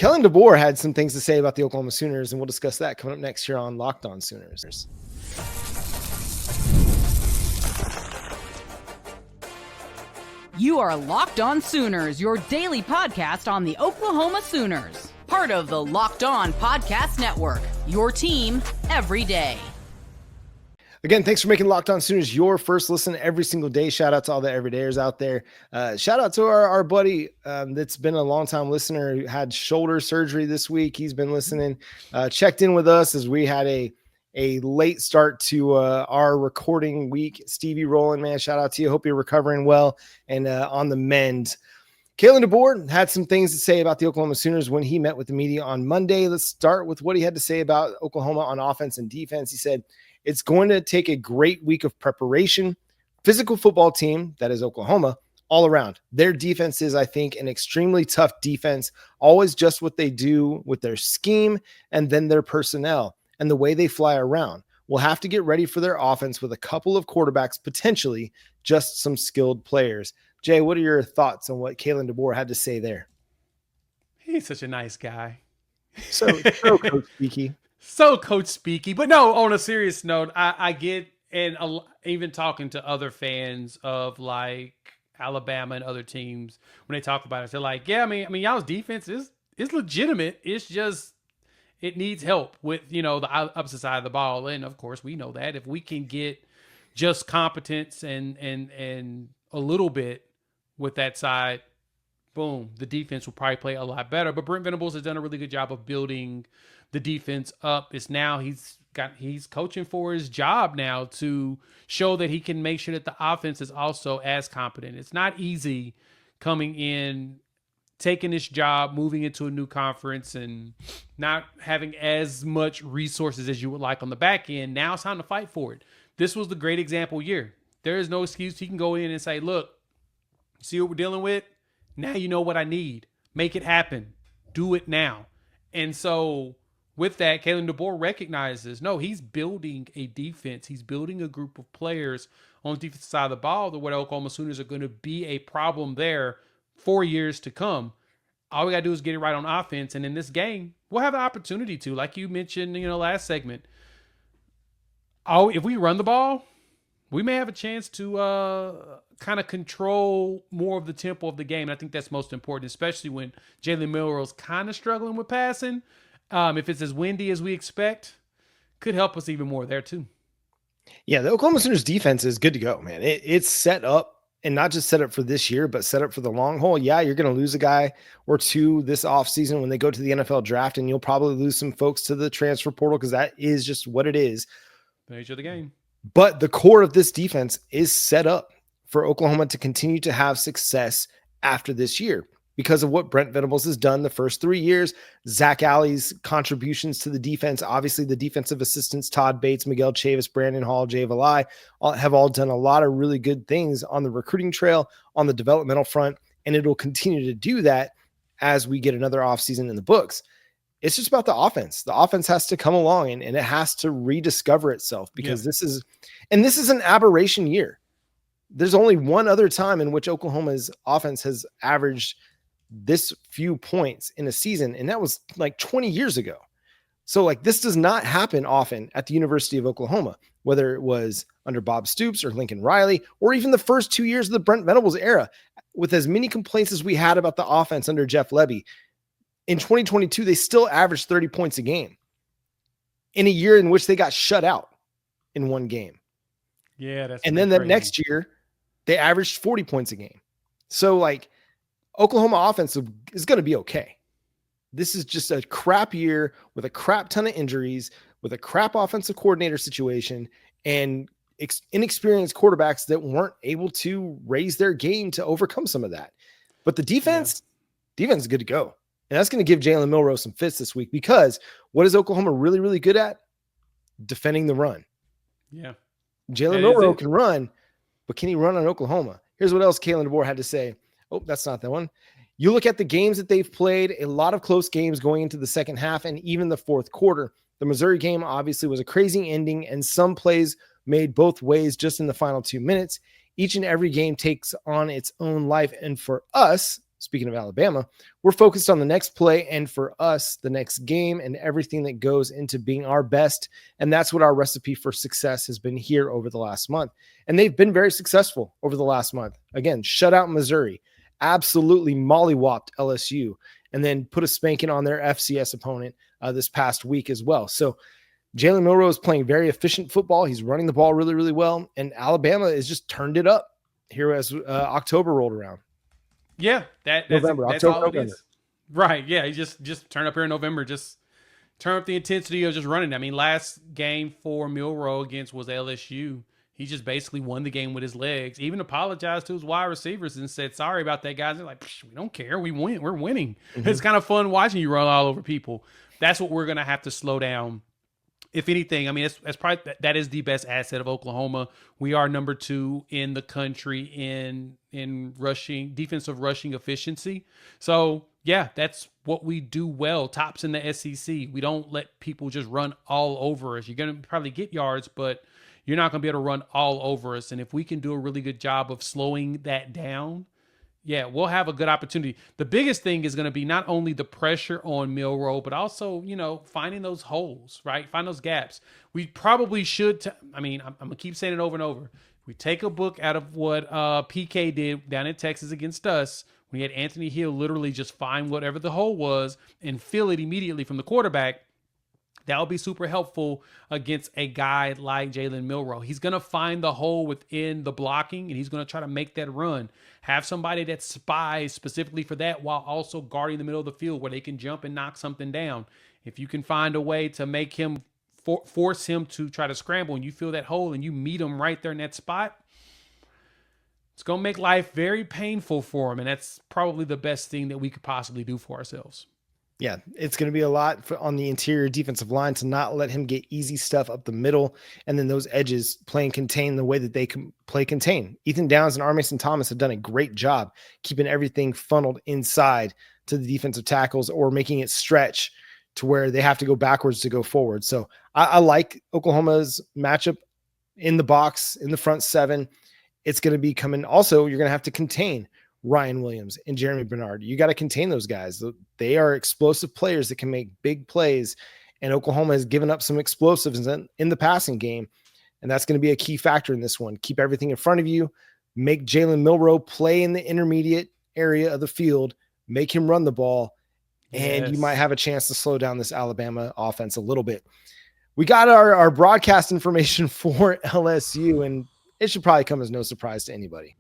Kalen DeBoer had some things to say about the Oklahoma Sooners, and we'll discuss that coming up next here on Locked On Sooners. You are Locked On Sooners, your daily podcast on the Oklahoma Sooners. Part of the Locked On Podcast Network, your team every day. Again, thanks for making Locked On Sooners your first listen every single day. Shout out to all the everydayers out there. Shout out to our buddy that's been a long-time listener who had shoulder surgery this week. He's been listening, checked in with us as we had a late start to our recording week. Stevie Rowland, man, shout out to you. Hope you're recovering well and on the mend. Kalen DeBoer had some things to say about the Oklahoma Sooners when he met with the media on Monday. Let's start with what he had to say about Oklahoma on offense and defense. He said, it's going to take a great week of preparation. Physical football team, that is Oklahoma, all around. Their defense is, I think, an extremely tough defense, always just what they do with their scheme and then their personnel and the way they fly around. We'll have to get ready for their offense with a couple of quarterbacks, potentially just some skilled players. Jay, what are your thoughts on what Kalen DeBoer had to say there? He's such a nice guy. So Coach Speaky. So Coach Speaky. But no, on a serious note, I get, and even talking to other fans of like Alabama and other teams, when they talk about it, they're like, yeah, I mean, y'all's defense is legitimate. It's just, it needs help with, the opposite side of the ball. And of course we know that if we can get just competence and a little bit with that side, boom, the defense will probably play a lot better. But Brent Venables has done a really good job of building the defense up. It's now he's coaching for his job now to show that he can make sure that the offense is also as competent. It's not easy coming in, taking this job, moving into a new conference and not having as much resources as you would like on the back end. Now it's time to fight for it. This was the great example year. There is no excuse. He can go in and say, look, see what we're dealing with? Now you know what I need. Make it happen. Do it now. And so with that, Kalen DeBoer recognizes, no, he's building a defense. He's building a group of players on the defensive side of the ball that what Oklahoma Sooners are going to be a problem there for years to come. All we got to do is get it right on offense. And in this game, we'll have an opportunity to, like you mentioned, last segment. If we run the ball, we may have a chance to kind of control more of the tempo of the game. And I think that's most important, especially when Jalen Milroe's kind of struggling with passing. If it's as windy as we expect, could help us even more there too. Yeah, the Oklahoma Sooners defense is good to go, man. It's set up, and not just set up for this year, but set up for the long haul. Yeah, you're going to lose a guy or two this offseason when they go to the NFL draft, and you'll probably lose some folks to the transfer portal because that is just what it is. The nature of the game. But the core of this defense is set up for Oklahoma to continue to have success after this year because of what Brent Venables has done the first 3 years. Zach Alley's contributions to the defense, obviously the defensive assistants, Todd Bates, Miguel Chavis, Brandon Hall, Jay Valai, have all done a lot of really good things on the recruiting trail, on the developmental front, and it'll continue to do that as we get another offseason in the books. It's just about the offense. The offense has to come along and it has to rediscover itself because this is an aberration year. There's only one other time in which Oklahoma's offense has averaged this few points in a season, and that was like 20 years ago. So like this does not happen often at the University of Oklahoma, whether it was under Bob Stoops or Lincoln Riley, or even the first 2 years of the Brent Venables era. With as many complaints as we had about the offense under Jeff Lebby, in 2022, they still averaged 30 points a game in a year in which they got shut out in one game. Yeah. And then that next year, they averaged 40 points a game. So like Oklahoma offense is going to be okay. This is just a crap year with a crap ton of injuries, with a crap offensive coordinator situation, and inexperienced quarterbacks that weren't able to raise their game to overcome some of that. But the defense is good to go. And that's going to give Jalen Milroe some fits this week because what is Oklahoma really, really good at? Defending the run. Yeah. Jalen Milroe can run, but can he run on Oklahoma? Here's what else Kalen DeBoer had to say. Oh, that's not that one. You look at the games that they've played, a lot of close games going into the second half and even the fourth quarter. The Missouri game obviously was a crazy ending, and some plays made both ways just in the final 2 minutes. Each and every game takes on its own life. And for us, speaking of Alabama, we're focused on the next play and for us, the next game and everything that goes into being our best. And that's what our recipe for success has been here over the last month. And they've been very successful over the last month. Again, shut out Missouri, absolutely mollywopped LSU, and then put a spanking on their FCS opponent this past week as well. So Jalen Milroe is playing very efficient football. He's running the ball really, really well. And Alabama has just turned it up here as October rolled around. Yeah, that's October, all it is. Right. Yeah. You just turn up here in November. Just turn up the intensity of just running. I mean, last game for Milroe against was LSU. He just basically won the game with his legs. Even apologized to his wide receivers and said, sorry about that, guys. They're like, we don't care. We win. We're winning. Mm-hmm. It's kind of fun watching you run all over people. That's what we're going to have to slow down. If anything, I mean, that's probably that is the best asset of Oklahoma. We are number 2 in the country in rushing, defensive rushing efficiency. So yeah, that's what we do well. Tops in the SEC. We don't let people just run all over us. You're going to probably get yards, but you're not going to be able to run all over us. And if we can do a really good job of slowing that down, yeah, we'll have a good opportunity. The biggest thing is going to be not only the pressure on Milroe, but also, finding those holes, right? Find those gaps. We probably should. I'm going to keep saying it over and over. We take a book out of what PK did down in Texas against us. We had Anthony Hill literally just find whatever the hole was and fill it immediately from the quarterback. That will be super helpful against a guy like Jalen Milroe. He's going to find the hole within the blocking, and he's going to try to make that run. Have somebody that spies specifically for that while also guarding the middle of the field where they can jump and knock something down. If you can find a way to make him, force him to try to scramble, and you fill that hole and you meet him right there in that spot, it's going to make life very painful for him, and that's probably the best thing that we could possibly do for ourselves. Yeah, it's going to be a lot on the interior defensive line to not let him get easy stuff up the middle, and then those edges playing contain the way that they can play contain. Ethan Downs and R. Mason Thomas have done a great job keeping everything funneled inside to the defensive tackles or making it stretch to where they have to go backwards to go forward. So I like Oklahoma's matchup in the box, in the front 7. It's going to be coming. Also, you're going to have to contain Ryan Williams and Jeremy Bernard. You got to contain those guys. They are explosive players that can make big plays, and Oklahoma has given up some explosives in the passing game, and that's going to be a key factor in this one. Keep everything in front of you. Make Jalen Milroe play in the intermediate area of the field. Make him run the ball, and you might have a chance to slow down this Alabama offense a little bit. We got our broadcast information for LSU, and it should probably come as no surprise to anybody.